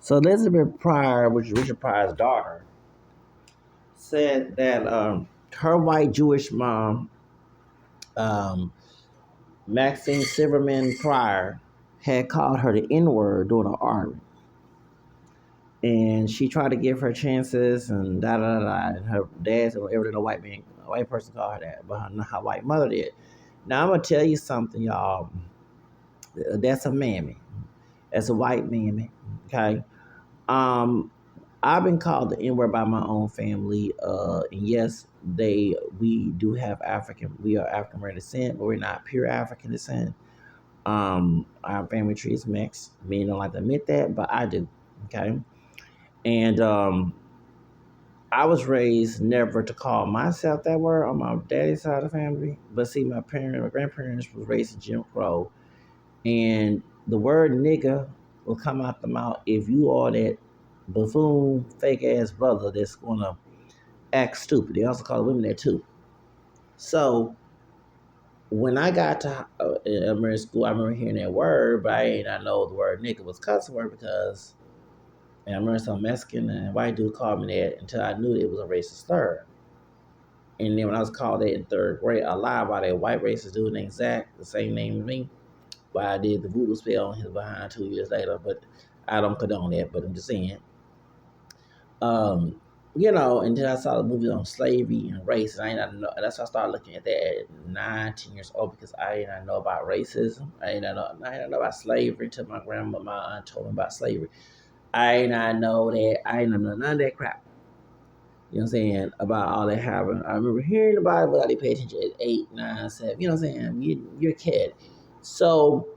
So Elizabeth Pryor, which is Richard Pryor's daughter, said that her white Jewish mom, um, Maxine Silverman Pryor, had called her the N word during an argument. And she tried to give her chances and da da da da. And her dad said, well, everything a white person called her that, but not her white mother did. Now I'm gonna tell you something, y'all. That's a mammy. That's a white mammy. Okay. Um, I've been called the N word by my own family. And yes, we do have we are African American descent, but we're not pure African descent. Our family tree is mixed. Men don't like to admit that, but I do. Okay. And I was raised never to call myself that word on my daddy's side of the family. But see, my grandparents was raised in Jim Crow, and the word nigga will come out the mouth if you are that buffoon, fake ass brother that's gonna act stupid. They also call women that too. So when I got to elementary school, I remember hearing that word, but I did not know the word nigga was cuss word because and I remember some Mexican and white dude called me that until I knew it was a racist slur. And then when I was called that in third grade, I lied about that white racist dude named Zach, the same name as me. But I did the voodoo spell on his behind 2 years later. But I don't condone that, but I'm just saying. Um, until I saw the movie on slavery and race, and I didn't know. That's why I started looking at that at 9, 10 years old because I did not know about racism. I did not know about slavery until my aunt told me about slavery. I did not know that. I didn't know none of that crap. You know what I'm saying? About all that happened. I remember hearing about it, but I didn't pay attention at 8, 9, 7. You know what I'm saying? You're a kid. So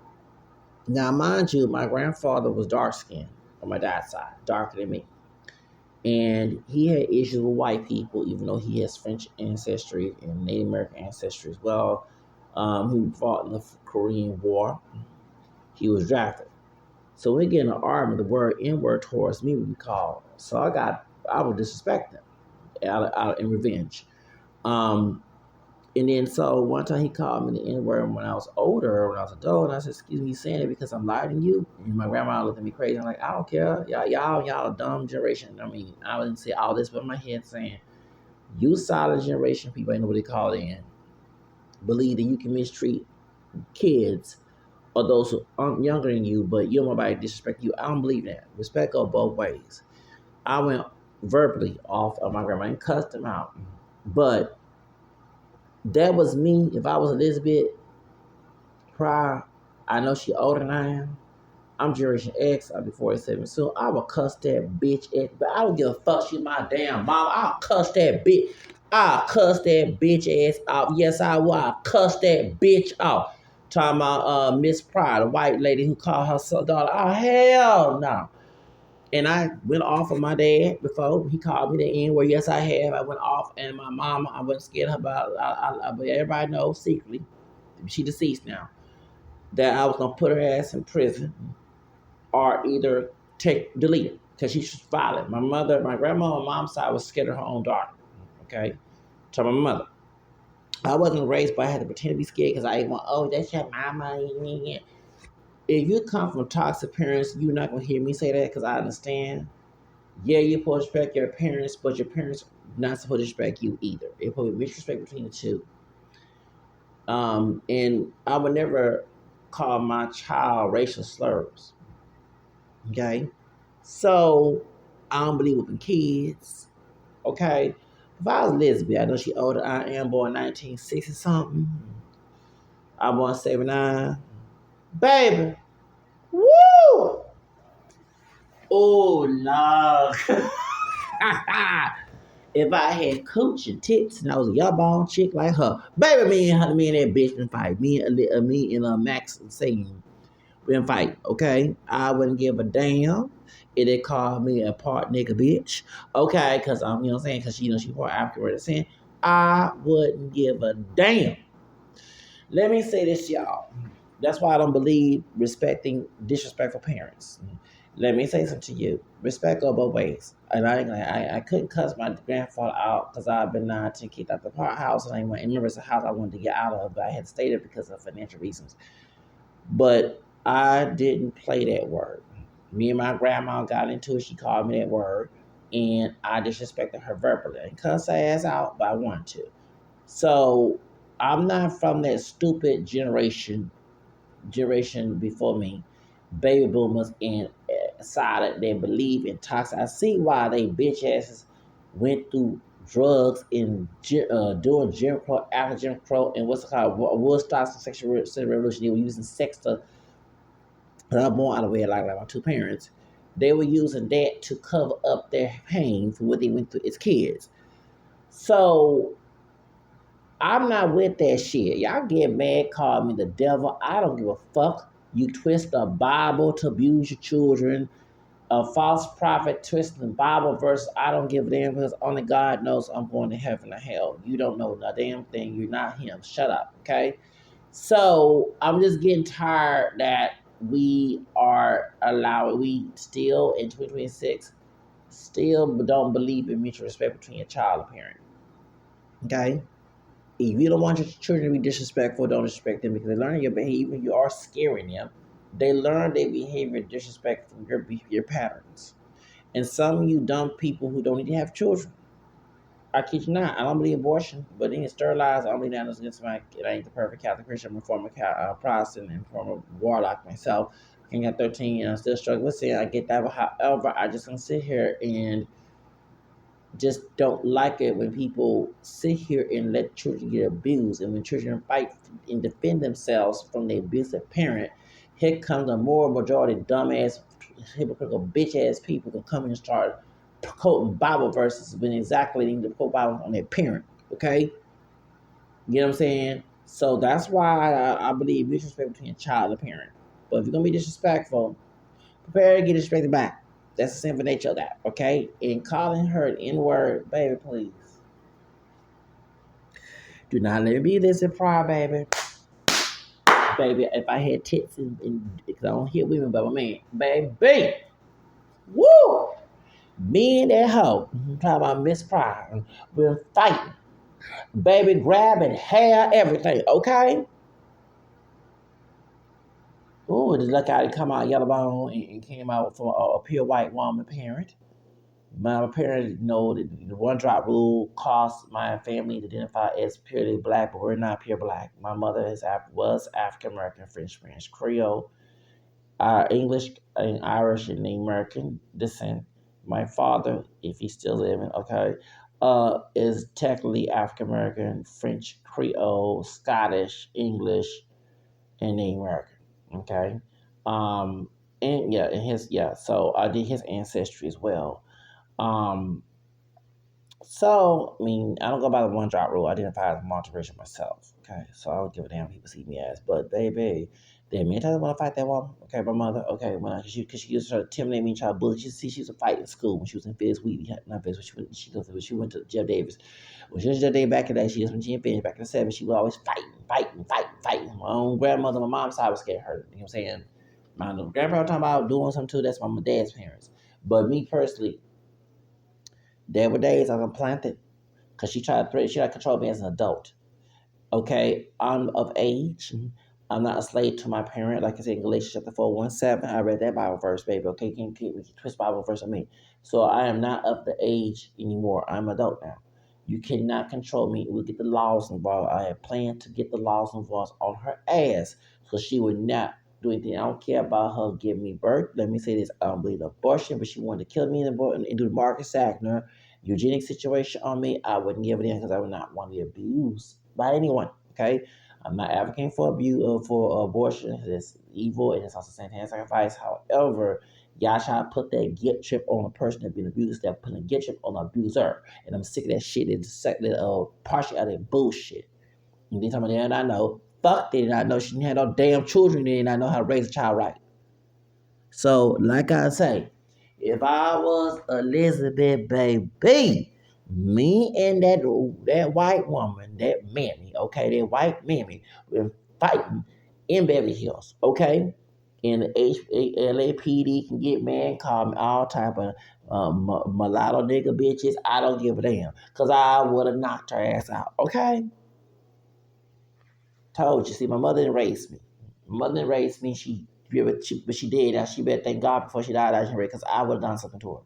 now, mind you, my grandfather was dark skinned on my dad's side, darker than me. And he had issues with white people, even though he has French ancestry and Native American ancestry as well. He fought in the Korean War. He was drafted. So when we get in an argument, the word N word towards me would be called. So I would disrespect him out in revenge. Um, and then so one time he called me the N word when I was older, when I was adult, and I said, "Excuse me, saying it because I'm lying to you." And my grandma looked at me crazy. I'm like, "I don't care, y'all dumb generation." I mean, I wouldn't say all this, but in my head saying, "You solid generation people ain't nobody called in. Believe that you can mistreat kids or those who are younger than you, but you don't want nobody to disrespect you." I don't believe that. Respect goes both ways. I went verbally off of my grandma and cussed him out, but that was me. If I was Elizabeth Pryor, I know she older than I am. I'm Generation X. I'll be 47 soon. I will cuss that bitch at, but I don't give a fuck. She my damn mama. I'll cuss that bitch. I'll cuss that bitch ass out. Yes, I will. I'll cuss that bitch out. Talking about Miss Pryor, the white lady who called her son daughter. Oh, hell no. And I went off on my dad before he called me the N word. Yes, I have. I went off, and my mama, I wasn't scared about. But everybody knows secretly, she deceased now, that I was gonna put her ass in prison or either delete her because she's violent. My grandma on my mom's side was scared of her own daughter. Okay, to my mother. I wasn't raised, but I had to pretend to be scared because I didn't want. Oh, that's your mama. If you come from toxic parents, you're not gonna hear me say that because I understand. Yeah, you're supposed to respect your parents, but your parents not supposed to respect you either. It's supposed to be respect between the two. And I would never call my child racial slurs. Okay, so I don't believe with kids. Okay, if I was lesbian, I know she older. I am born 1960 something. I'm born 79. Baby, woo! Oh no. If I had cooch and tits and I was a young bone chick like her, baby, me and that bitch been fight. Me and Max and Satan been fight. Okay, I wouldn't give a damn if they called me a part nigga bitch. Okay, because I'm you know what I'm saying because she part African descent. I wouldn't give a damn. Let me say this, y'all. That's why I don't believe respecting disrespectful parents. Let me say something to you. Respect go both ways. And I couldn't cuss my grandfather out because I've been 19 kicked out the house, and I remember it's a house I wanted to get out of, but I had to stay there because of financial reasons. But I didn't play that word. Me and my grandma got into it. She called me that word, and I disrespected her verbally and cussed her ass out, but I wanted to. So I'm not from that stupid generation before me, baby boomers and silent. They believe in toxic. I see why they bitch asses went through drugs and doing Jim Crow after Jim Crow and what's it called Woodstock sexual revolution. They were using sex to put up more out of it, like my two parents. They were using that to cover up their pain for what they went through as kids. So I'm not with that shit. Y'all get mad, call me the devil. I don't give a fuck. You twist the Bible to abuse your children. A false prophet twisting the Bible verse. I don't give a damn because only God knows I'm going to heaven or hell. You don't know a damn thing. You're not him. Shut up, okay? So I'm just getting tired that we are allowing, we still in 2026, still don't believe in mutual respect between a child and parent, okay? If you don't want your children to be disrespectful, don't disrespect them because they learn your behavior. You are scaring them. They learn their behavior disrespect from your patterns. And some of you dumb people who don't need to have children. I kid you not. I don't believe abortion, but then sterilized. I don't believe that against my. I ain't the perfect Catholic Christian. I'm a former Protestant and former warlock myself. I got 13 and I'm still struggling with sin. I get that, but however, I just gonna sit here and just don't like it when people sit here and let children get abused, and when children fight and defend themselves from their abusive parent. Here comes a more majority dumbass, hypocritical, bitch ass people can come and start quoting Bible verses when exactly they need to quote Bible on their parent. Okay, you know what I'm saying? So that's why I believe mutual respect between a child and parent. But if you're gonna be disrespectful, prepare to get disrespected back. That's the simple nature of that, okay? And calling her an N-word, baby, please. Do not let me be this in pride, baby. Baby, if I had tits and because I don't hit women but my man, baby. Woo! Me and that hoe, talking about Miss Pride, we're fighting. Baby, grabbing hair, everything, okay? Ooh, just look out and come out yellow bone and came out from a pure white woman parent. My parents know that the one drop rule caused my family to identify as purely black, but we're not pure black. My mother was African American, French, Spanish, Creole, English, and Irish, and American descent. My father, if he's still living, okay, is technically African American, French, Creole, Scottish, English, and Native American. Okay, um, and yeah, and his yeah. So I did his ancestry as well. Um, So, I mean, I don't go by the one drop rule. I identify as multiracial myself. Okay. So I don't give a damn if people see me as. But baby, damn, me time want to fight that woman. Okay, my mother. Okay, when because she used to try to intimidate me, try to bully. She used to fight in school when she was in Fizz Wheatley. Not Fizz, she went to Jeff Davis. When she was Jeff Davis back in the day, when she in Fizz back in the 70s, she was always fighting. My own grandmother, my mom's side was scared of her. You know what I'm saying? My grandpa talking about doing something too. That's my dad's parents. But me personally, there were days I was planted because she tried to control me as an adult. Okay, I'm of age. I'm not a slave to my parent. Like I said in Galatians chapter 4:17, I read that Bible verse, baby. Okay, can twist Bible verse on me. So I am not of the age anymore. I'm an adult now. You cannot control me. We'll get the laws involved. I have planned to get the laws involved on her ass so she would not do anything. I don't care about her giving me birth. Let me say this. I don't believe in abortion, but she wanted to kill me and do the Marcus Sackner eugenic situation on me. I wouldn't give it in because I would not want to be abused by anyone. Okay, I'm not advocating for abuse for abortion. It's evil and it's also satanic sacrifice. However, y'all try to put that guilt trip on a person that's been abused. They're putting a guilt trip on an abuser, and I'm sick of that shit. It's partially out of that bullshit. And then somebody that I know, fuck, they did not know she didn't have no damn children. They did not know how to raise a child right. So, like I say, if I was Elizabeth, baby, me and that white woman, that mammy, okay, that white mammy, we're fighting in Beverly Hills, okay? And the LAPD can get mad, call me all type of mulatto nigga bitches. I don't give a damn, cause I would have knocked her ass out, okay? Told you, see, my mother didn't raise me. My mother didn't raise me. She But she did. She better thank God before she died, because I would have done something to her.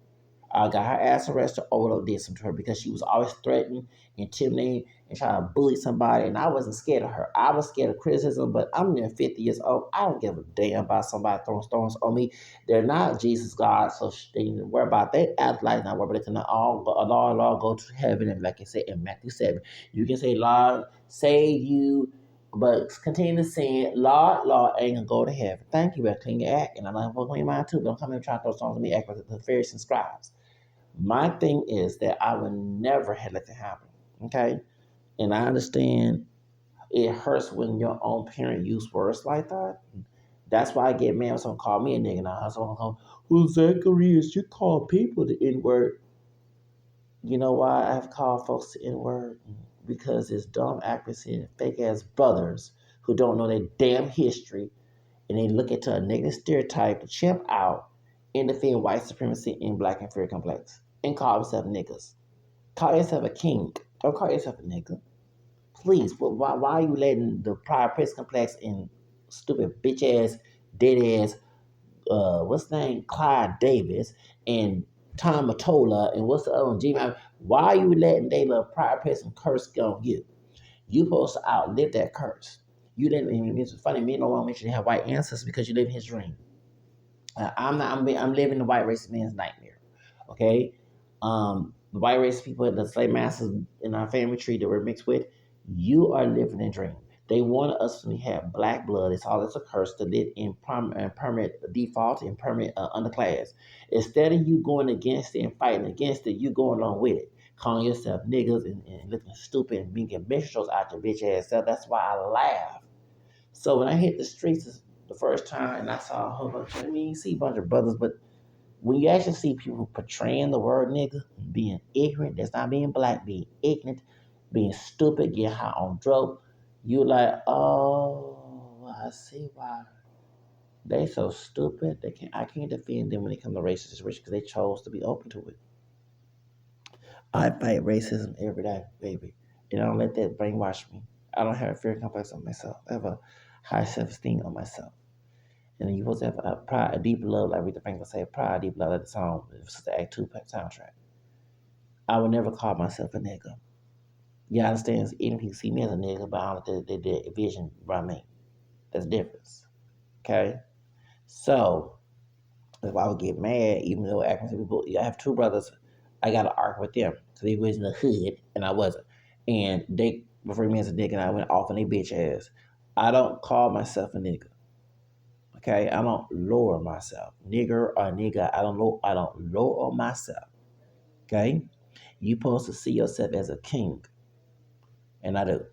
I got her ass arrested or did something to her because she was always threatening, intimidating, and trying to bully somebody. And I wasn't scared of her. I was scared of criticism, but I'm near 50 years old. I don't give a damn about somebody throwing stones on me. They're not Jesus God, so they need to worry about they act like not worry about it. Can all go to heaven. And like I said in Matthew 7, you can say, Lord, save you. But continue to sin, Lord, ain't gonna go to heaven. Thank you, better clean your act. And I'm not gonna clean mine too. Don't come here and try to throw stones on me, act like the Pharisees and scribes. My thing is that I would never have let that happen. Okay? And I understand it hurts when your own parent use words like that. That's why I get mad when someone call me a nigga. Now someone come, well, Zacharias, you call people the N-word. You know why I've called folks the N-word? Because it's dumb accuracy and fake ass brothers who don't know their damn history and they look into a negative stereotype to chimp out and defend white supremacy and black inferior complex and call themselves niggas. Call yourself a king. Don't call yourself a nigga. Please, why are you letting the prior press complex and stupid bitch ass, dead ass, what's the name, Clyde Davis and Tom Mottola and what's the other one, G-Man, why are you letting they little prior press and curse go on you? You supposed to outlive that curse. You didn't even, it's funny, me no one mentioned have white ancestors because you live in his dream. I'm living the white racist man's nightmare. Okay? The white racist people, the slave masters in our family tree that we're mixed with, you are living a dream. They want us to have black blood. It's all it's a curse to live in permanent default and permanent underclass. Instead of you going against it and fighting against it, you going along with it, calling yourself niggas and looking stupid and being minstrels out your bitch ass self. That's why I laugh. So when I hit the streets the first time and I saw a whole bunch of, I mean, you see a bunch of brothers, but when you actually see people portraying the word nigga, being ignorant, that's not being black, being ignorant, being stupid, getting high on drugs, you're like, oh, I see why. They so stupid. I can't defend them when it comes to racism because they chose to be open to it. I fight racism every day, baby. And I don't let that brainwash me. I don't have a fear complex on myself. I have a high self-esteem on myself. And then you supposed to have a pride, a deep love, like Aretha Franklin said, pride, deep love, like the song, it's the Act 2 soundtrack. I would never call myself a nigga. You understand? Even people see me as a nigga, but I don't let their vision around me. That's the difference. Okay? So, if I would get mad, even though acting people, I have two brothers, I got to argue with them because they was in the hood and I wasn't. And they referred me as a nigga and I went off on their bitch ass. I don't call myself a nigga. Okay, I don't lower myself. Nigger or nigga, I don't lower myself. Okay? You supposed to see yourself as a king. And I do.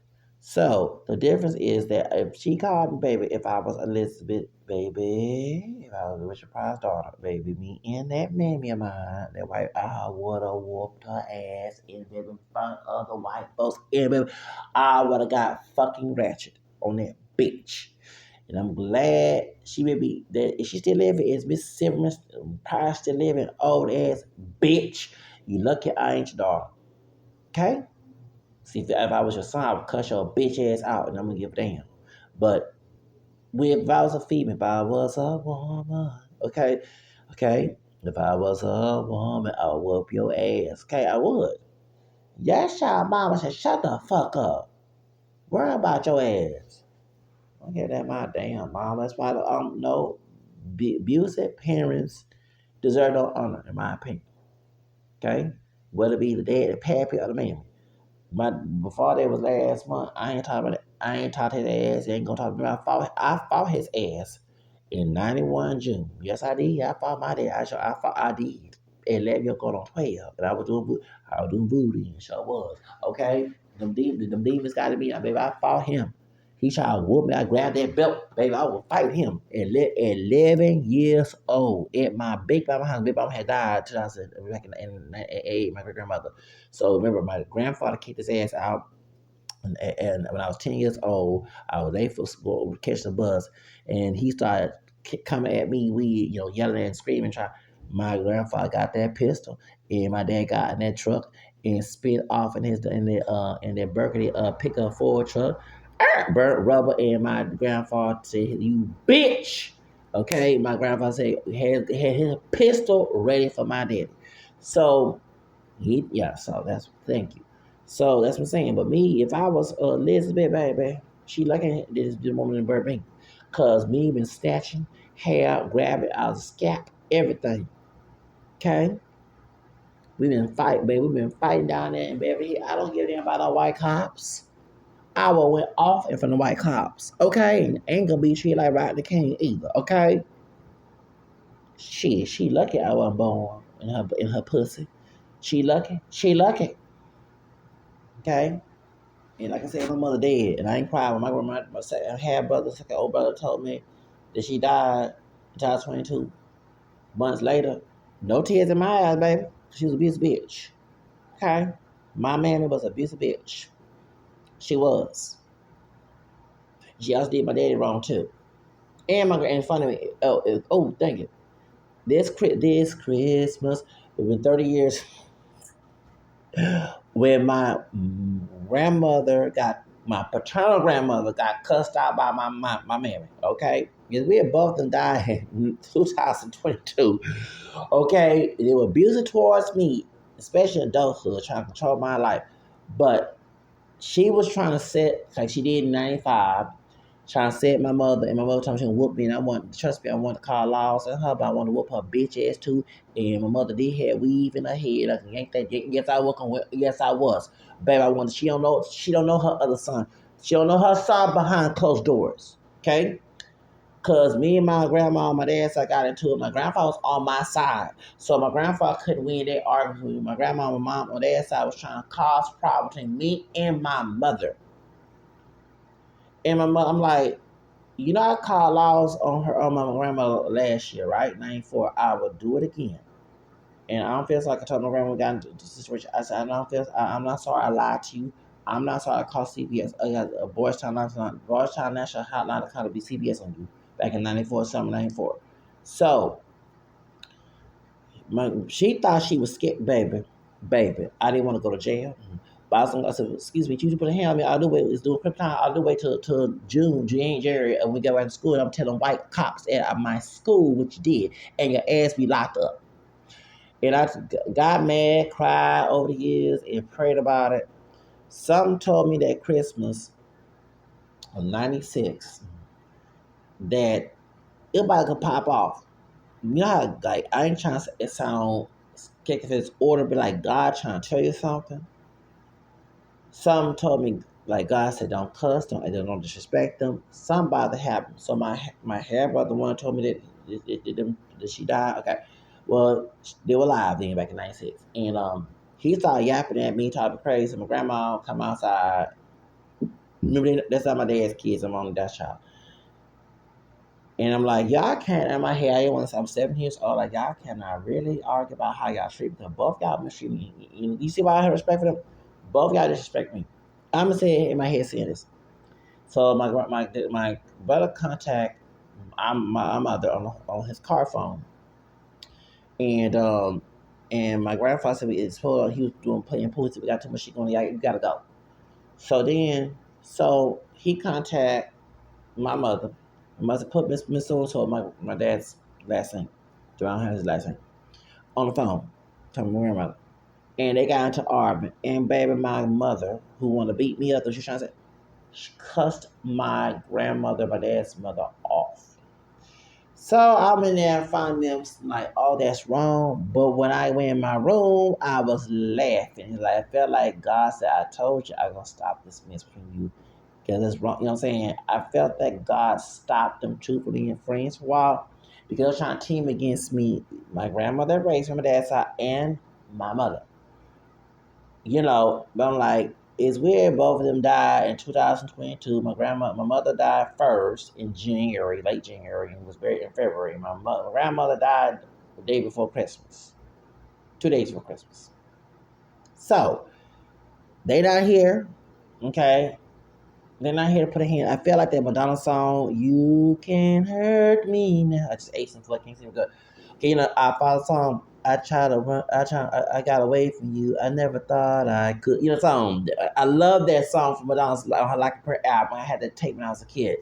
So the difference is that if she called me baby, if I was Elizabeth, baby, if I was Richard Pryor's daughter, baby, me and that mammy of mine, that white, I would have whooped her ass in front of the white folks. And I would have got fucking ratchet on that bitch. And I'm glad she may be that if she still living, is Miss Silverman Pryor still living, old ass bitch. You lucky I ain't your daughter. Okay? See, if I was your son, I would cuss your bitch ass out and I'm gonna give a damn. But if I was a female, if I was a woman, okay, okay, if I was a woman, I would whoop your ass. Okay, I would. Yes, y'all mama said, shut the fuck up. Worry about your ass. Don't get that my damn mama. That's why no abusive parents deserve no honor, in my opinion. Okay, whether it be the dad, the pappy, or the mammy. Before that was last month, I ain't talking about it. I ain't talked his ass. He ain't gonna talk to me. I fought his ass in 91 June. Yes, I did. I fought my dad. I did. 11 years going on 12. And I was doing booty and sure was. Okay? Them demons got to me. Baby, I fought him. He tried to whoop me. I grabbed that belt. Baby, I would fight him. At 11 years old. At my big mama house. Big mama had died 2000, back in 1988, my great grandmother. So remember, my grandfather kicked his ass out. And when I was 10 years old, I was late for school, catching the bus, and he started coming at me, yelling and screaming. My grandfather got that pistol, and my dad got in that truck and spit off in their Berkeley pickup Ford truck, burnt rubber, and my grandfather said, "You bitch, Okay, my grandfather said had his pistol ready for my daddy. So so that's thank you. So that's what I'm saying. But me, if I was Elizabeth, baby, she lucky this the woman in Burbank. Cause me been snatching hair, grab it out of the scalp, everything. Okay? We been fighting, baby. We been fighting down there in Beverly Hills. I don't give a damn about no white cops. I will went off in front of white cops. Okay? And ain't gonna be treated like Rodney King either. Okay? She lucky I wasn't born in her pussy. She lucky. She lucky. Okay? And like I said, my mother dead, and I ain't crying when my grandma, my half brother, second old brother, told me that she died at 22 months later. No tears in my eyes, baby. She was a abusive bitch. Okay, my mammy was a abusive bitch. She was. She also did my daddy wrong too. And funny, thank you. This Christmas, it's been 30 years when my paternal grandmother got cussed out by my mammy, okay? Because we had both them died in 2022, okay? They were abusive towards me, especially in adulthood, trying to control my life. But she was trying to set, like she did in 95, trying to set my mother, and my mother told me she would whoop me, and trust me, I wanted to call laws on her, but I wanted to whoop her bitch ass too. And my mother did have weave in her head. I ain't that, yes, I was. Baby, I wanted, she don't know her other son. She don't know her son behind closed doors, okay? Cause me and my grandma on my dad's side got into it. My grandfather was on my side. So my grandfather couldn't win that argument. My grandma and my mom on their side was trying to cause problems between me and my mother. And my mother, I'm like, I called laws on my grandmother last year, right? 94. I will do it again. And I don't feel like I told my grandma we got into this situation. I said, I'm not sorry I lied to you. I'm not sorry I called CBS. I got a Boys Town National Hotline to kind of be CBS on you back in 94, summer 94. So she thought she was scared, baby. I didn't want to go to jail. But I said, excuse me, you put a hand on me. I'll do it. It's doing crip time. I'll do it till January, and we go back to school. And I'm telling white cops at my school what you did, and your ass be locked up. And I got mad, cried over the years, and prayed about it. Something told me that Christmas of '96 that everybody could pop off. You know how, like, I ain't trying to sound kick if it's order, but like God trying to tell you something. Some told me, like God said, don't cuss, don't disrespect them. Somebody happened. So my hair brother one told me that she died. Okay, well they were alive then back in '96, and he started yapping at me, talking crazy. My grandma come outside. Remember that's not my dad's kids. I'm on that child. And I'm like, y'all can't, in my head, I want to say I'm 7 years old. Like, y'all cannot really argue about how y'all treat me. Because both y'all mistreat me. You see why I have respect for them? Both y'all disrespect me. I'm going to say it in my head saying this. So my brother contact my mother on his car phone. And my grandfather said, he was playing pool. We got too much shit going on. You got to go. So he contact my mother. I must have put Miss So my dad's last name. John had his last name. On the phone. Talking to my grandmother. And they got into argument. And baby, my mother, who wanted to beat me up, she's trying to say, she cussed my grandmother, my dad's mother, off. So I'm in there and find them like, oh, that's wrong. But when I went in my room, I was laughing. Like, I felt like God said, I told you I'm going to stop this mess between you. Because it's wrong. You know what I'm saying? I felt that God stopped them two from being friends for a while. Because they were trying to team against me. My grandmother raised me, my dad's side, and my mother. But I'm like, it's weird. Both of them died in 2022. My mother died first in January, late January, and was buried in February. My grandmother died the day before Christmas, 2 days before Christmas. So they not here, okay? They're not here to put a hand. I feel like that Madonna song, "You Can Hurt Me Now." I just ate some food. Can't seem good. Okay, our father song. I try to run. I got away from you. I never thought I could. Song. I love that song from Madonna's Like a Prayer album. I had that tape when I was a kid.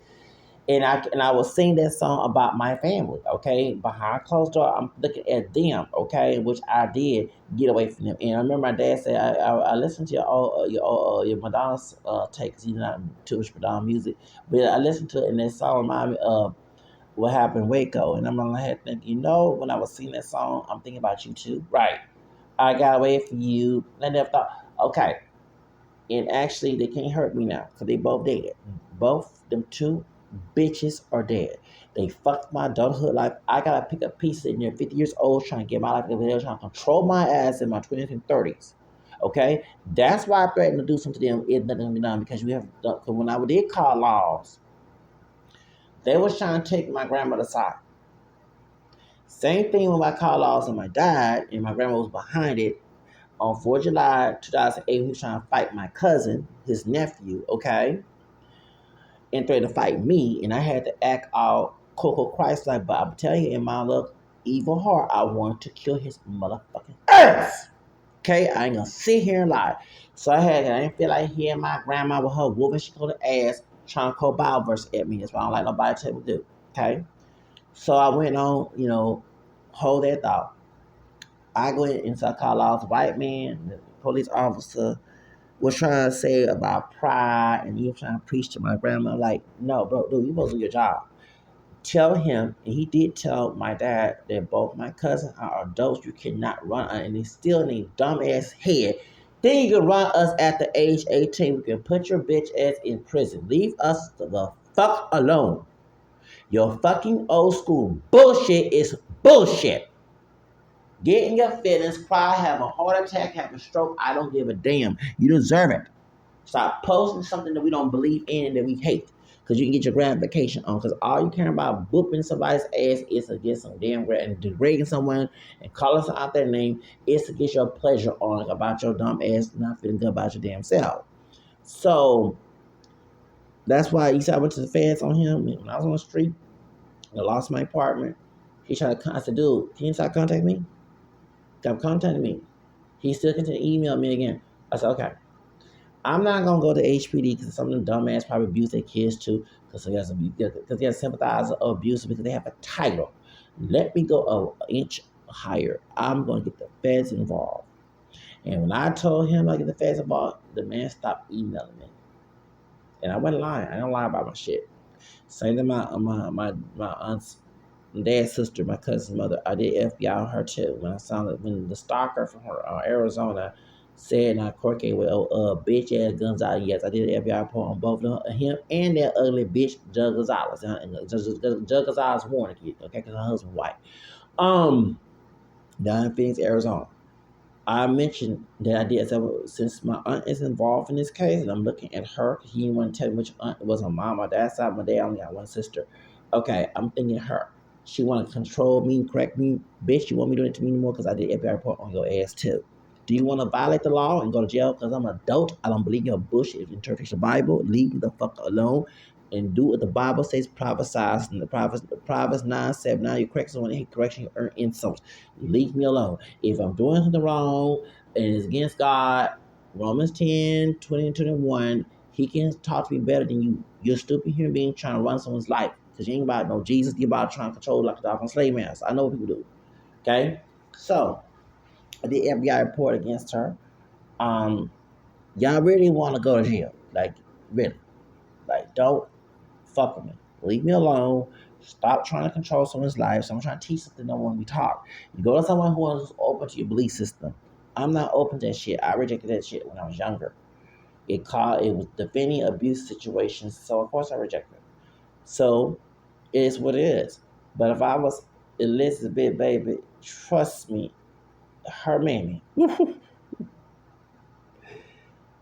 And I was singing that song about my family, okay? Behind closed door, I'm looking at them, okay? Which I did get away from them. And I remember my dad said, I listened to your Madonna's take, 'cause he's not too much Madonna music, but I listened to it, and that song reminded me of what happened in Waco. And I'm like, hey, thinking, when I was singing that song, I'm thinking about you too. Right. I got away from you. I never thought, okay. And actually, they can't hurt me now because they both dead. Both them two bitches are dead. They fucked my adulthood life. I gotta pick up pieces in there, 50 years old, trying to get my life together, trying to control my ass in my 20s and 30s. Okay? That's why I threatened to do something to them. It's nothing gonna be done because we have, because when I did call laws, they was trying to take my grandmother's side. Same thing when I called laws on my dad, and my grandma was behind it. On 4th of July 2008, he was trying to fight my cousin, his nephew, okay? And threatened to fight me, and I had to act all Coco Christ like, but I'm telling you, in my little evil heart, I wanted to kill his motherfucking ass. Okay, I ain't gonna sit here and lie. So I didn't feel like hearing my grandma with her whooping she go to ass trying to call Bible verse at me. That's why I don't like nobody to tell me to do. Okay. So I went on, hold that thought. I go in and so I call off the white man, the police officer was trying to say about pride, and he was trying to preach to my grandma. Like, no, bro, dude, you supposed to do your job. Tell him, and he did tell my dad that both my cousins are adults. You cannot run, and they still in a dumbass head. Then you can run us at the age 18. We can put your bitch ass in prison. Leave us the fuck alone. Your fucking old school bullshit is bullshit. Get in your feelings, cry, have a heart attack, have a stroke. I don't give a damn. You deserve it. Stop posting something that we don't believe in and that we hate. Because you can get your gratification on. Because all you care about whooping somebody's ass is to get some damn and degrading someone and calling someone out their name is to get your pleasure on about your dumb ass not feeling good about your damn self. So that's why you said I went to the feds on him. When I was on the street, I lost my apartment. He tried to, I said, dude, can you stop contacting me? Stop contacting me. He still continued to email me again. I said, okay. I'm not gonna go to HPD because some of them dumbass probably abuse their kids too because they have sympathizer of abuse because they have a title. Let me go an inch higher. I'm gonna get the feds involved. And when I told him I get the feds involved, the man stopped emailing me. And I wasn't lying. I don't lie about my shit. Same to my aunt's dad's sister, my cousin's mother. I did FBI on her too. When the stalker from her Arizona said in our court case with bitch ass guns out. Yes, I did an FBI report on both of them, him and that ugly bitch Judge Gonzalez. Judge Gonzalez warned kid, okay, because her husband white. Down in Phoenix, Arizona. I mentioned that I did since my aunt is involved in this case, and I'm looking at her. He didn't want to tell me which aunt it was. My mom, my dad's side. My dad only got one sister. Okay, I'm thinking her. She want to control me, correct me, bitch. You want me doing it to me anymore because I did FBI report on your ass too. Do you want to violate the law and go to jail because I'm an adult? I don't believe your bullshit. If you interpret the Bible, leave me the fuck alone and do what the Bible says. Prophesize in the Proverbs 9:7. You correct someone, hate correction, you earn insults. Leave me alone. If I'm doing something wrong and it's against God, Romans 10:20 and 21, he can talk to me better than you. You're a stupid human being trying to run someone's life. Because you ain't about no Jesus, you're about trying to control like a dog on slave master. I know what people do. Okay? So, I did FBI report against her. Y'all really want to go to jail. Like, really. Like, don't fuck with me. Leave me alone. Stop trying to control someone's life. Someone trying to teach something no one we talk. You go to someone who is open to your belief system. I'm not open to that shit. I rejected that shit when I was younger. It was defending abuse situations, so of course I rejected it. So it is what it is. But if I was Elizabeth, baby, trust me, her mammy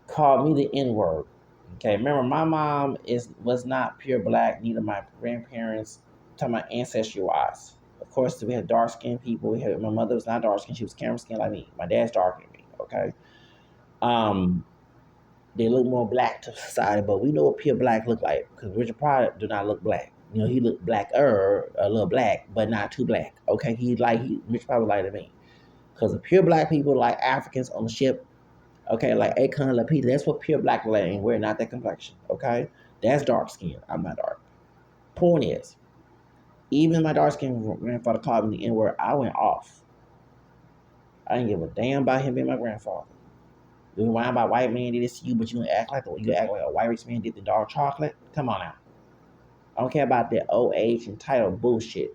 called me the N word. Okay, remember my mom was not pure black, neither my grandparents, talking about ancestry wise. Of course, we had dark skinned people. My mother was not dark skinned, she was camera skinned like me. My dad's darker than me, okay? They look more black to society, but we know what pure black look like because Richard Pryor do not look black. He looked blacker, a little black, but not too black. Okay, Richard Pryor was like to me. Because the pure black people like Africans on the ship. Okay, like Akon, Lapita, that's what pure black like, and we're not that complexion. Okay, that's dark skin. I'm not dark. Point is, even my dark skinned grandfather called me the N word, I went off. I didn't give a damn about him being my grandfather. You whine about white man did this to you, but you act like a white rich man did the dark chocolate. Come on now. I don't care about that old age and title bullshit.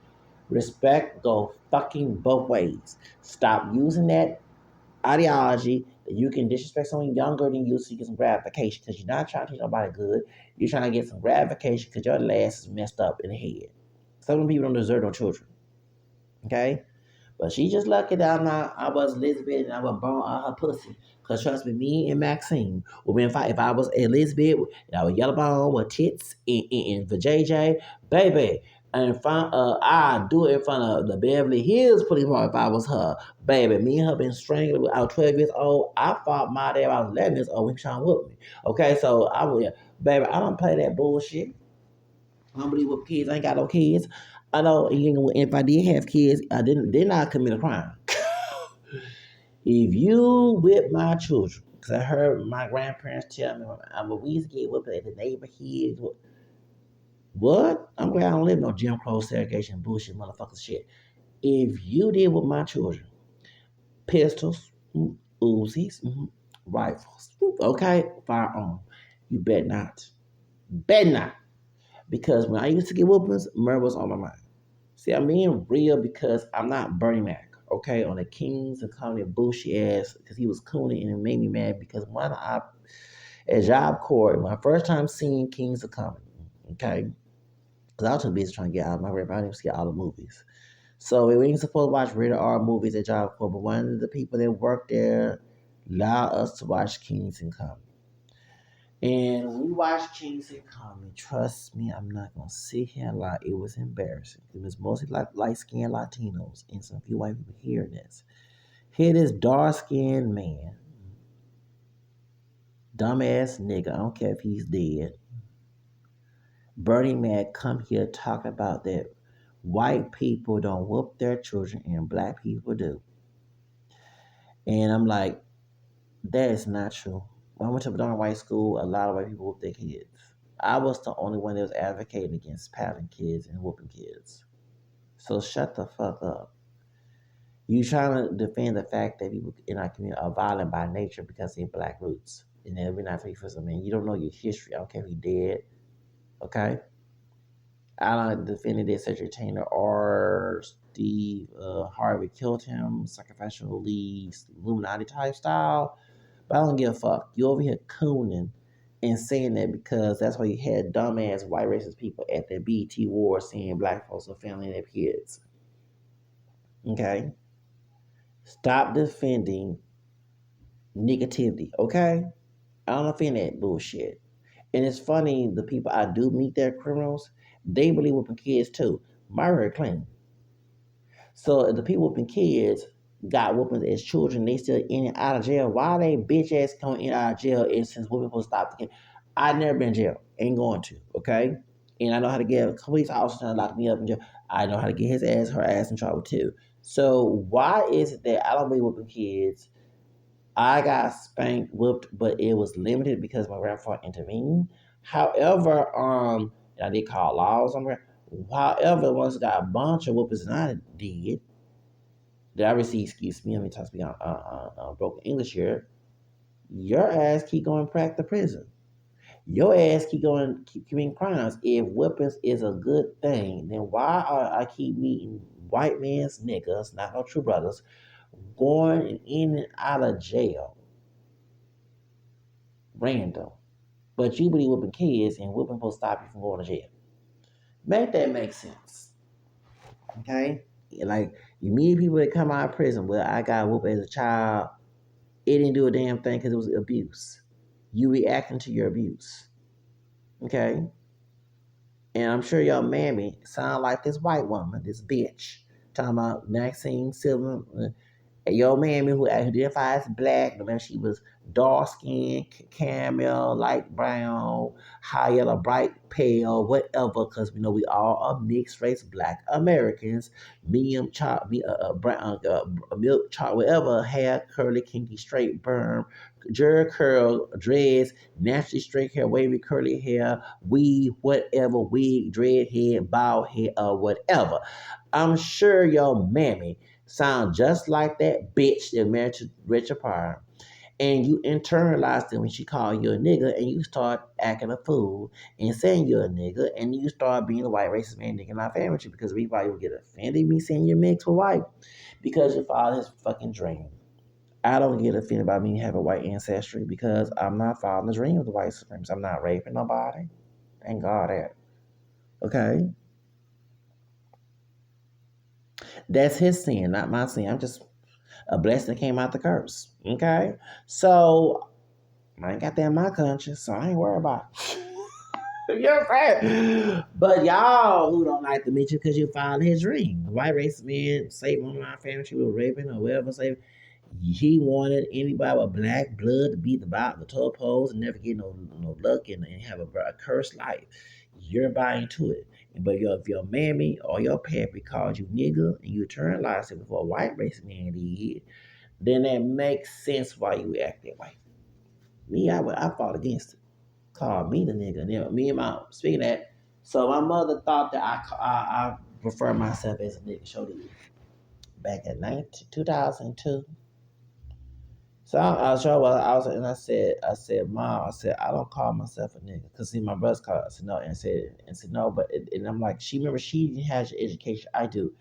Respect go fucking both ways. Stop using that ideology that you can disrespect someone younger than you so you get some gratification because you're not trying to teach nobody good. You're trying to get some gratification because your ass is messed up in the head. Some people don't deserve no children. Okay? But she just lucky that I was Elizabeth and I was born on her pussy. Cause trust me, me and Maxine would be in fight. If I was Elizabeth and I was yellow bone with tits and for JJ, baby, in front I do it in front of the Beverly Hills Police Department if I was her. Baby, me and her been strangled when I was 12 years old. I fought my dad when I was 11 years old when he trying to whoop me. Okay, so I would, baby, I don't play that bullshit. I don't believe with kids. I ain't got no kids. I know, if I did have kids, did not commit a crime. If you whip my children, because I heard my grandparents tell me, when we used to get whipped at the neighborhood, what? I'm glad I don't live no Jim Crow segregation bullshit motherfucker shit. If you did with my children, pistols, Uzis, rifles, okay, firearm, you bet not. Bet not. Because when I used to get whoopings, murder was on my mind. See, I'm being real because I'm not Bernie Mac, okay, on the Kings and comedy bullshit ass because he was cooning and it made me mad because when I, at Job Corps, my first time seeing Kings of Comedy, okay, because I was too busy trying to get out of my rep, I didn't even see all the movies. So we ain't supposed to watch rated R movies at Job Corps, but one of the people that worked there allowed us to watch Kings and Comedy. And when we watched Kings and Comedy, trust me, I'm not gonna sit here and lie. It was embarrassing. It was mostly like light skinned Latinos and some few white people hearing this. Hear this dark skinned man, dumbass nigga, I don't care if he's dead. Bernie Mac come here talking about that white people don't whoop their children and black people do. And I'm like, that is not true. When I went to Madonna White School, a lot of white people whooped their kids. I was the only one that was advocating against patting kids and whooping kids. So shut the fuck up. You trying to defend the fact that people in our community are violent by nature because they have black roots. And then we're not faithful. I mean, you don't know your history. I don't care if you're dead. Okay? I don't defend that Cedric Taylor or Steve Harvey killed him, sacrificially Illuminati type style. But I don't give a fuck. You over here cooning and saying that because that's why you had dumbass white racist people at the BT War saying black folks are failing their kids. Okay? Stop defending negativity, okay? I don't defend that bullshit. And it's funny, the people I do meet that are criminals, they believe whooping kids too. My very clean. So if the people whooping kids got whoopings as children, they still in and out of jail. Why they bitch ass coming in and out of jail and since whooping supposed to stop the kid? I never been in jail. Ain't going to, okay? And I know how to get a police officer trying to lock me up in jail. I know how to get his ass, her ass in trouble too. So why is it that I don't be whooping kids? I got spanked, whooped, but it was limited because my grandfather intervened. However, and I did call laws on there. However, once I got a bunch of whoopings and I did, that I received, excuse me, let me talk speak on broken English here. Your ass keep going back to prison. Your ass keep committing crimes. If weapons is a good thing, then why are I keep meeting white man's niggas, not no true brothers, going in and out of jail? Random. But you believe whooping kids and whooping supposed to stop you from going to jail. Make that make sense. Okay? Like, you meet people that come out of prison. Well, I got whooped as a child. It didn't do a damn thing because it was abuse. You reacting to your abuse. Okay? And I'm sure your mammy sound like this white woman, this bitch, talking about Maxine Silverman. Your mammy who identifies as black, no matter she was dark skin, caramel, light brown, high yellow, bright pale, whatever, because we know we all are mixed race black Americans, medium chop, brown, milk chop, whatever, hair, curly, kinky, straight, perm, jerry curl, dreads, naturally straight hair, wavy, curly hair, weave, whatever, wig, dread head, bald head, or whatever. I'm sure your mammy sound just like that bitch that married to Richard Pryor. And you internalized it when she called you a nigga and you start acting a fool and saying you're a nigga and you start being a white racist man nigga not family with you because everybody will get offended me saying you're mixed with white because you follow his fucking dream. I don't get offended by me having white ancestry because I'm not following the dream of the white supremacists. I'm not raping nobody. Thank God that. Okay? That's his sin, not my sin. I'm just a blessing came out the curse. Okay? So I ain't got that in my conscience, so I ain't worried about it. You know what I'm saying? But y'all who don't like to meet you because you followed his dream. The white racist man saved one of my family, she was raping or whatever, saved. He wanted anybody with black blood to beat the bottom, the toe poles, and never get no luck and have a cursed life. You're buying to it. But if your mammy or your pappy called you nigga and you internalized it before a white racist man did, then that makes sense why you act that way. Me, I fought against it. Called me the nigga. And then me and my speaking of that, so my mother thought that I prefer myself as a nigga. Show did back in 2002. So I was sure. Well, and I said, Mom, I said I don't call myself a nigga because see my brother's called. I said no, and said no, but and I'm like, she remember she didn't have education. I do.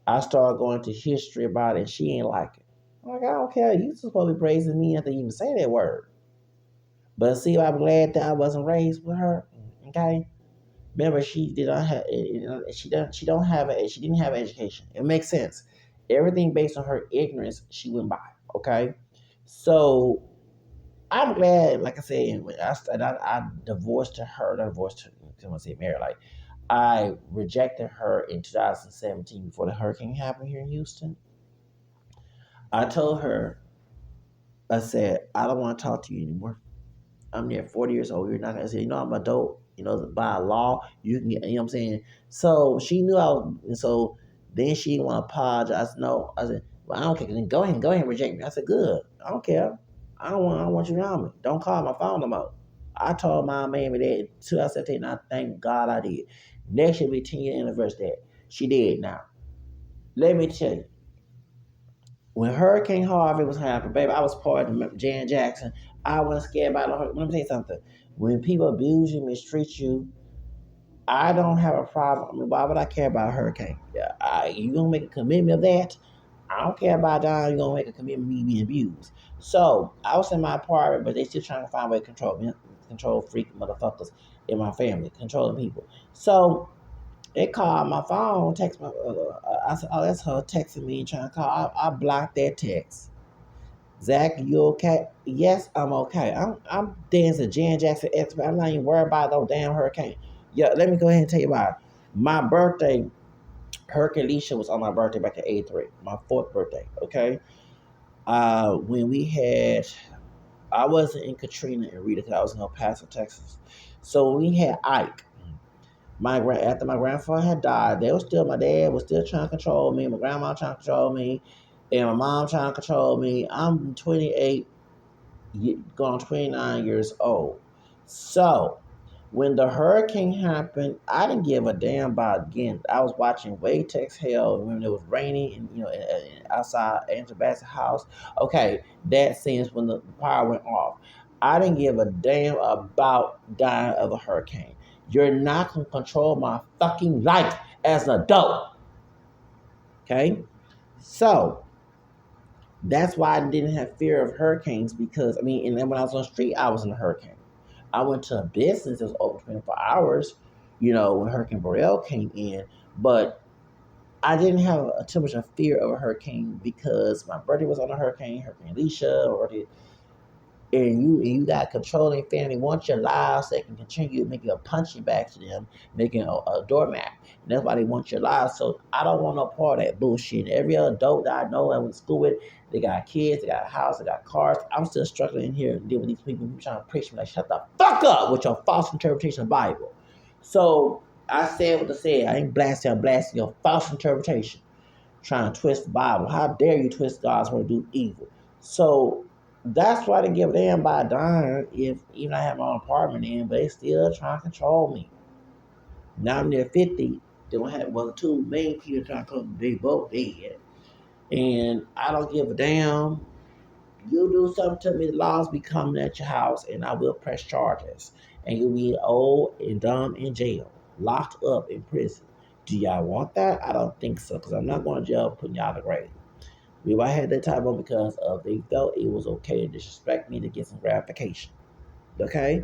I started going to history about it, and she ain't like it. I'm like, I don't care. You supposed to be praising me after you even say that word. But see, I'm glad that I wasn't raised with her. Okay, remember she did not have she didn't have education. It makes sense. Everything based on her ignorance, she went by. Okay, so I'm glad. Like I said, when I divorced her. Not divorced her. I want to say married. Like I rejected her in 2017 before the hurricane happened here in Houston. I told her, I said, I don't want to talk to you anymore. I'm near 40 years old. You're not gonna say, I'm an adult. By law, you can get. You know what I'm saying? So she knew I was. And so then she didn't want to apologize. No, I said, well, I don't care. Then go ahead and reject me. I said, good. I don't care. I don't want you around me. Don't call my phone no more. I told my mammy that in 2017. And I thank God I did. Next year be 10-year anniversary. That she did. Now, let me tell you. When Hurricane Harvey was happening, baby, I was part of Jan Jackson. I wasn't scared about it. Let me tell you something. When people abuse you, mistreat you, I don't have a problem. I mean, why would I care about a hurricane? Yeah, you gonna make a commitment of that? I don't care about that. You gonna make a commitment of me being abused? So I was in my apartment, but they still trying to find a way to control me, control freak motherfuckers in my family, controlling people. So they called my phone, text my. I said, "Oh, that's her texting me and trying to call." I blocked that text. Zach, you okay? Yes, I'm okay. I'm dancing Jan Jackson expert. I'm not even worried about no damn hurricane. Yeah, let me go ahead and tell you about it. My birthday. Hurricane Alicia was on my birthday back in '83, my fourth birthday. Okay, when we had, I wasn't in Katrina and Rita because I was in El Paso, Texas. So when we had Ike. After my grandfather had died, my dad was still trying to control me, my grandma trying to control me, and my mom trying to control me. I'm 28, going 29 years old. So when the hurricane happened, I didn't give a damn about again. I was watching Waytex Hell when it was raining and outside Angela Bassett's house. Okay, that seems when the power went off. I didn't give a damn about dying of a hurricane. You're not gonna control my fucking life as an adult. Okay? So that's why I didn't have fear of hurricanes because and then when I was on the street, I was in a hurricane. I went to a business that was open 24 hours, when Hurricane Boreal came in, but I didn't have too much of fear of a hurricane because my birthday was on a hurricane, Hurricane Alicia, or and you got controlling family want your lives that can continue making a punching bag to them, making a doormat. And that's why they want your lives. So I don't want no part of that bullshit. Every other adult that I know I went to school with, they got kids, they got a house, they got cars. I'm still struggling in here to deal with these people who trying to preach me like, shut the fuck up with your false interpretation of the Bible. So I said what I said. I ain't blasting, I'm blasting your false interpretation. Trying to twist the Bible. How dare you twist God's word to do evil? So that's why they give a damn by dying if even I have my own apartment in, but they still trying to control me. Now I'm near 50. They don't have well two main people trying to come, they both dead. And I don't give a damn. You do something to me, the laws be coming at your house and I will press charges. And you'll be old and dumb in jail, locked up in prison. Do y'all want that? I don't think so, because I'm not going to jail putting y'all in the grave. We had that type of because of they felt it was okay to disrespect me to get some gratification. Okay?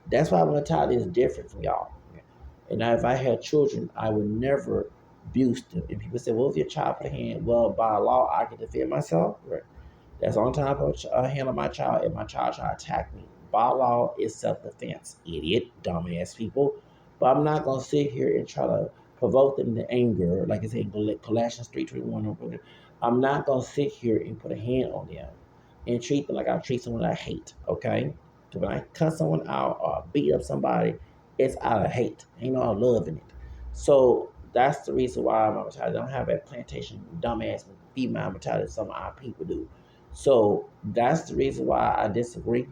That's why my mentality is different from y'all. And now if I had children, I would never abuse them. And people say, well, if your child put a hand, well, by law, I can defend myself. Right? That's the only time I put a hand on my child if my child try to attack me. By law, it's self-defense. Idiot, dumbass people. But I'm not going to sit here and try to provoke them to anger, like I said, Colossians 3:21. I'm not going to sit here and put a hand on them and treat them like I treat someone I hate, okay? So when I cut someone out or beat up somebody, it's out of hate. Ain't no love in it. So that's the reason why my mentality don't have that plantation dumbass female mentality that some of our people do. So that's the reason why I disagree.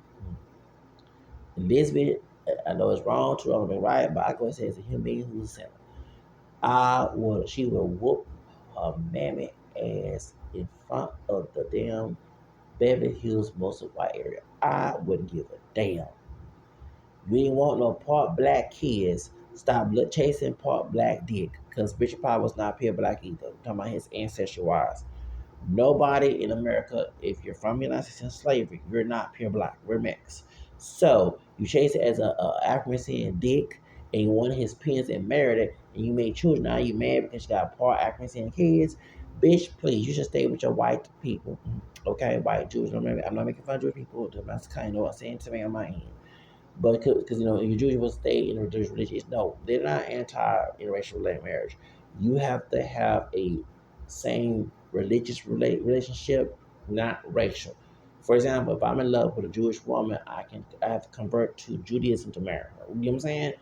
Elizabeth, I know it's wrong to wrong, right, but I go and say it's a human being who's a sinner. She would whoop her mammy ass in front of the damn Beverly Hills Muscle White area. I wouldn't give a damn. We didn't want no part black kids. Stop chasing part black dick. Because Bishop Power was not pure black either. I'm talking about his ancestry wise. Nobody in America, if you're from the United States in slavery, you're not pure black. We're mixed. So you chase it as a African dick, and you wanted his penis and married it, and you made children. Now you mad because you got part African kids. Bitch, please, you should stay with your white people. Okay, white Jews. I'm not making fun of Jewish people. That's kind of what I'm saying to me on my end. But because your Jewish will stay in a Jewish religion. No, they're not anti-interracial marriage. You have to have a same religious relationship, not racial. For example, if I'm in love with a Jewish woman, I have to convert to Judaism to marry her. You know what I'm saying?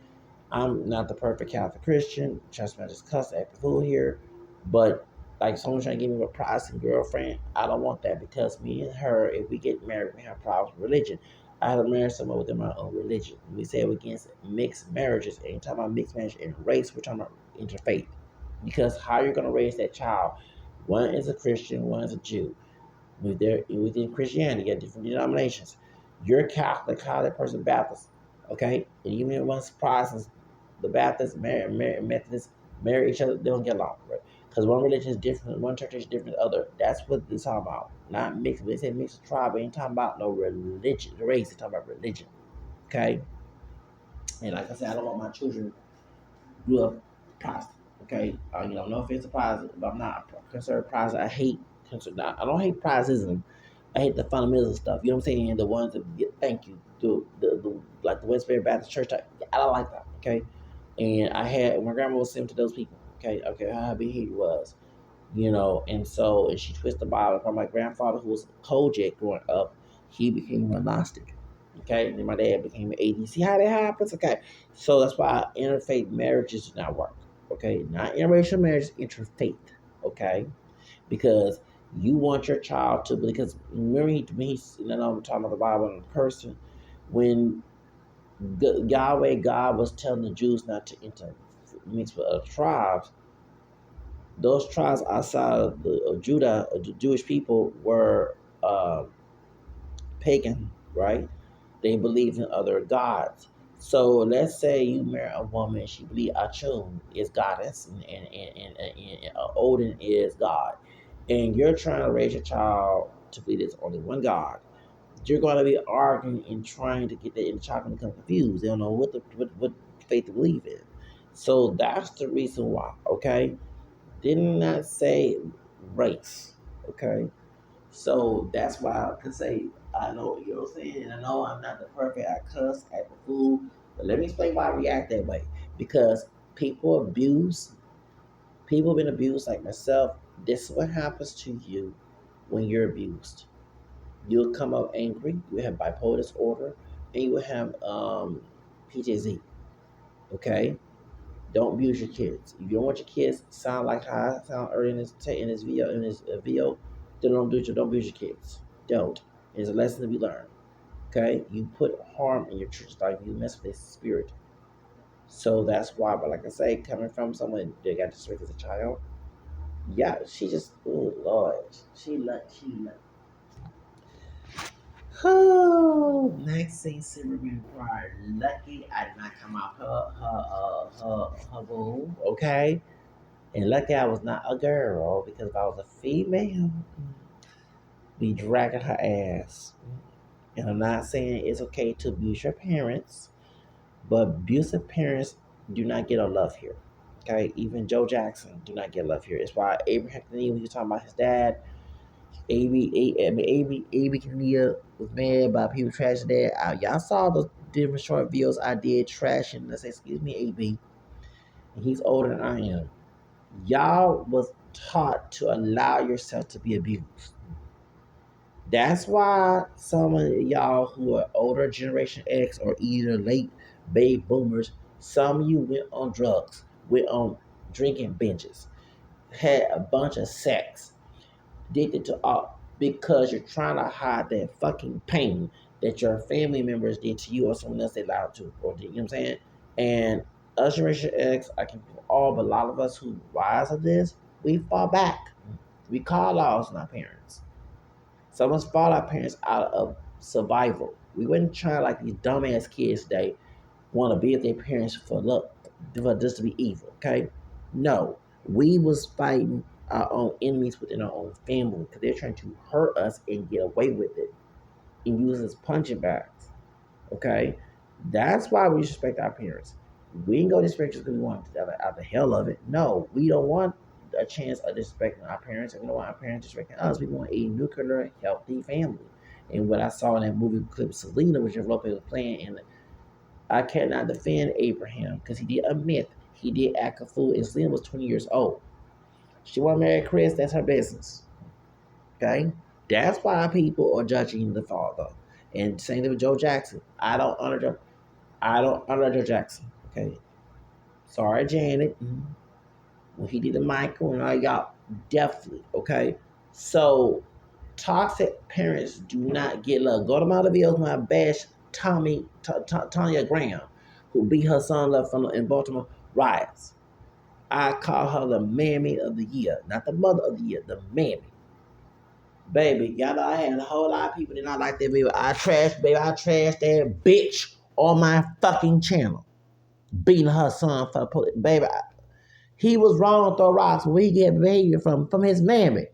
I'm not the perfect Catholic Christian. Trust me, I just cuss at the fool here. But like someone trying to give me a Protestant girlfriend, I don't want that because me and her, if we get married, we have problems with religion. I have to marry someone within my own religion. We say we're against mixed marriages. And talking about mixed marriage and race, we're talking about interfaith. Because how you're going to raise that child? One is a Christian, one is a Jew. Within Christianity, you got different denominations. You're Catholic, how that person Baptist, okay? And even one surprises the Baptists, Methodists marry each other, they don't get along, right? Because one religion is different, one church is different than the other. That's what they're talking about. Not mixed. When they say mixed tribe, they ain't talking about no religion, the race, they're talking about religion, okay? And like I said, I don't want my children grew up Protestant. Okay, no offense to Protestant, but I'm not conservative Protestant. I hate conservative. I don't hate Protestantism. I hate the fundamentals stuff. You know what I'm saying? The ones that get thank you, the like the Westbury Baptist Church. I don't like that. Okay, and I had my grandma was sent to those people. Okay, how big he was, and she twisted the Bible. From my grandfather, who was Kojak growing up, he became a Gnostic. Okay, and then my dad became an AD. See how that happens? Okay, so that's why interfaith marriages do not work. Okay, not interracial marriages, interfaith. Okay, because you want your child to, because remember I'm talking about the Bible and the person, when Yahweh God was telling the Jews not to intermix with other tribes. Those tribes outside of Judah, the Jewish people, were pagan, right? They believed in other gods. So let's say you marry a woman, she believes Achun is goddess and Odin is God. And you're trying to raise your child to believe there's only one God. You're going to be arguing and trying to get that, and the child going to become confused. They don't know what faith to believe in. So that's the reason why, okay? Did not say race, okay? So that's why I can say I know, you know what I'm saying? And I know I'm not the perfect, I cuss, act a fool. But let me explain why I react that way. Because people abuse, people have been abused like myself. This is what happens to you when you're abused. You'll come up angry, you have bipolar disorder, and you will have PTSD. Okay? Don't abuse your kids. If you don't want your kids to sound like how I sound earlier in this video, then don't abuse your kids. Don't. It's a lesson to be learned. Okay, you put harm in your children's life. You mess with their spirit. So that's why. But like I say, coming from someone that got disrespected as a child, yeah, she just, oh Lord, she let. Oh, Maxine Silverman Pryor. Lucky I did not come out her womb. Okay. And lucky I was not a girl, because if I was a female, be dragging her ass. And I'm not saying it's okay to abuse your parents, but abusive parents do not get a love here. Okay, even Joe Jackson do not get love here. It's why Abraham Kinnear, when he was talking about his dad, AB Kinnear was mad about people trashing dad. Y'all saw the different short videos I did trashing. I said, excuse me, AB. And he's older than I am. Y'all was taught to allow yourself to be abused. That's why some of y'all who are older Generation X or either late baby boomers, some of you went on drugs, went on drinking binges, had a bunch of sex, addicted to all, because you're trying to hide that fucking pain that your family members did to you or someone else they allowed to, or did, you know what I'm saying? And us Generation X, I can all, but a lot of us who wise of this, we fall back. We call ours on our parents. Some of us fought our parents out of survival. We wouldn't try like these dumbass kids today want to be with their parents for look, for just to be evil. Okay, no, we was fighting our own enemies within our own family because they're trying to hurt us and get away with it and use us as punching bags. Okay, that's why we respect our parents. We didn't go disrespect just because we want out the hell of it. No, we don't want a chance of disrespecting our parents, and we don't want our parents disrespecting us. We want a nuclear, healthy family. And what I saw in that movie clip, Selena, which Lopez was playing, and I cannot defend Abraham because he did admit he did act a fool, and Selena was 20 years old. She want to marry Chris, that's her business. Okay? That's why people are judging the father. And same thing with Joe Jackson. I don't honor Joe Jackson. Okay. Sorry, Janet. When he did the Michael and all y'all, definitely. Okay. So toxic parents do not get love. Go to my videos when I bash Tanya Graham, who beat her son up from in Baltimore riots. I call her the mammy of the year, not the mother of the year, the mammy. Baby, y'all know I had a whole lot of people that not like that baby. I trashed that bitch on my fucking channel. Beating her son for police. Baby, he was wrong to throw rocks where he get behavior from his mammy.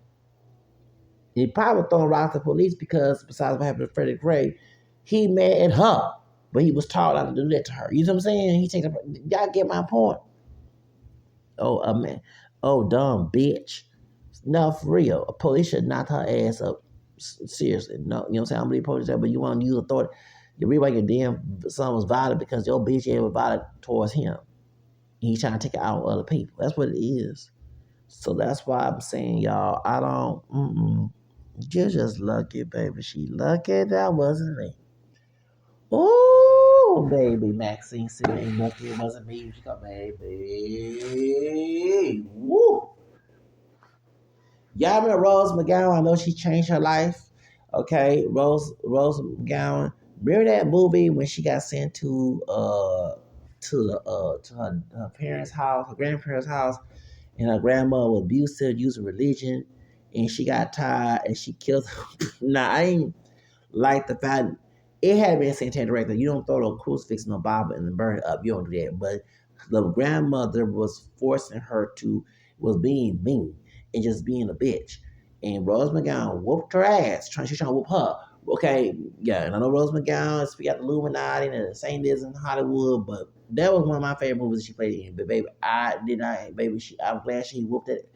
He probably throwing rocks at police because besides what happened to Freddie Gray, he mad at her. But he was taught not to do that to her. You know what I'm saying? Y'all get my point. Oh, man. Oh, dumb bitch. No, for real. A police should knock her ass up. Seriously. No, you know what I'm saying? I don't believe police, but you want to use authority. The reason why your damn son was violent because your bitch ass was violent towards him. He's trying to take it out on other people. That's what it is. So that's why I'm saying, y'all, I don't, you're just lucky, baby. She lucky that wasn't me. Oh, baby, Maxine said ain't lucky it wasn't me. She got baby. Woo. Y'all remember Rose McGowan? I know she changed her life. Okay, Rose McGowan. Remember that movie when she got sent to her parents' house, her grandparents' house, and her grandmother was abusive, using religion, and she got tired and she killed her. Nah, I ain't like the fact it had been satanic directly. You don't throw no crucifix in the Bible and then burn it up. You don't do that. But the grandmother was forcing her to, was being mean and just being a bitch. And Rose McGowan whooped her ass. She's trying to whoop her. Okay, yeah, and I know Rose McGowan speak out the Illuminati and the Satanism in Hollywood, but that was one of my favorite movies she played in. But baby, I'm glad she whooped it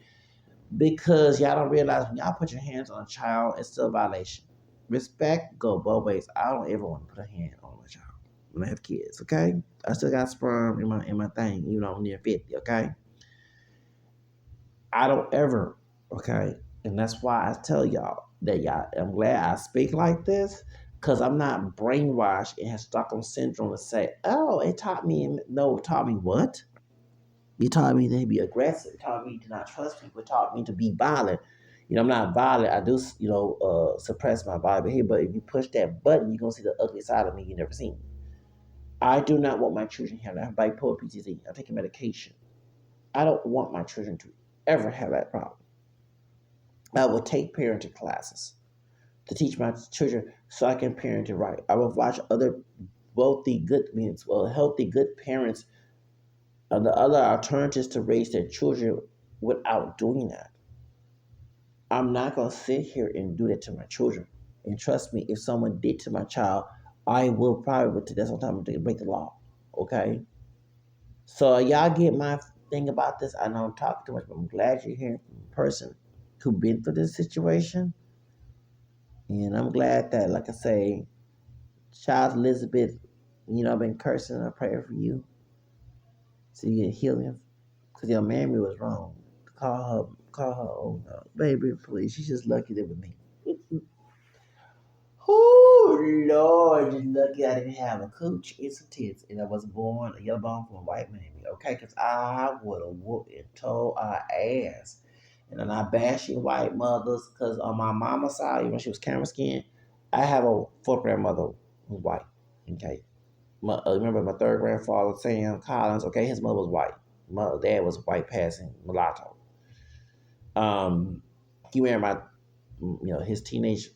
because y'all don't realize when y'all put your hands on a child, it's still a violation. Respect go both ways. I don't ever want to put a hand on my child when I have kids. Okay, I still got sperm in my thing, even though I'm near 50. Okay, I don't ever. Okay, and that's why I tell y'all that y'all. I'm glad I speak like this because I'm not brainwashed and have Stockholm syndrome to say, "Oh, it taught me." No, it taught me what? It taught me to be aggressive. It taught me to not trust people. It taught me to be violent. I'm not violent. I do, suppress my violent behavior. But if you push that button, you're gonna see the ugly side of me you never seen. I do not want my children to have that bipolar PTSD. I'm taking medication. I don't want my children to ever have that problem. I will take parenting classes to teach my children so I can parent it right. I will watch other wealthy, good means, well, healthy, good parents and the other alternatives to raise their children without doing that. I'm not gonna sit here and do that to my children. And trust me, if someone did to my child, I will probably that's what I'm to break the law. Okay. So y'all get my thing about this. I know I'm talking too much, but I'm glad you're hearing from a person who been through this situation. And I'm glad that, like I say, Child Elizabeth, I've been cursing and I pray for you. So you get healing. Because your mammy was wrong. Call her, oh no. Baby, please. She's just lucky that with me. Oh Lord, just lucky I didn't have a cooch and some tits, and I was born a yellow bone from a white man. Okay, because I would have whooped and told our ass. And I'm not bashing white mothers, because on my mama's side, when she was camera skin, I have a fourth grandmother who's white. Okay, remember my third grandfather, Sam Collins. Okay, his mother was white. My dad was white passing mulatto. Um, he married his teenage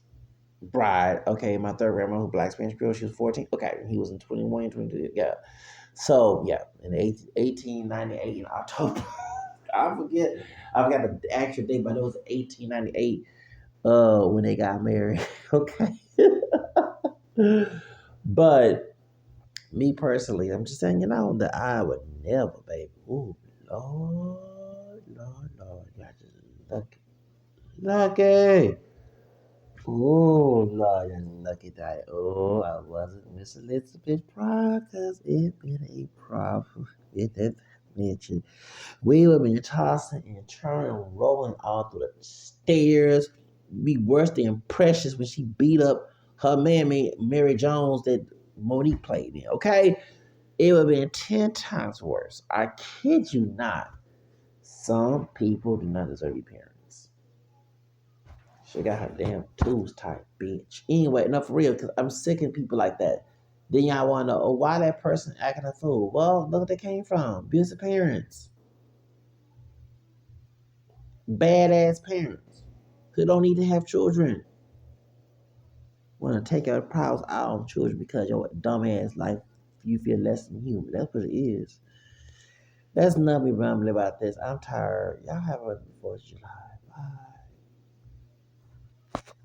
bride. Okay, my third grandma who black Spanish girl, she was 14. Okay, he was in 21, 22. Yeah. So yeah, in 1898 in October. I forgot the actual date, but it was 1898 when they got married. Okay. But me personally, I'm just saying, that I would never, baby. Ooh, Lord. Y'all just lucky. Oh, Lord, I'm lucky that, I wasn't Miss Elizabeth Pryor, because it been a problem with that mention. We would be tossing and turning, rolling all through the stairs. Be worse than Precious when she beat up her mammy, Mary Jones, that Monique played in, okay? It would have been 10 times worse. I kid you not. Some people do not deserve your parents. She got her damn tools tight, bitch. Anyway, enough for real, because I'm sick of people like that. Then y'all want to know, why that person acting a fool? Well, look where they came from. Abusive parents. Badass parents who don't need to have children. Want to take your problems out on children because your dumbass life, you feel less than human. That's what it is. That's not me rambling about this. I'm tired. Y'all have a 4th of July. Bye.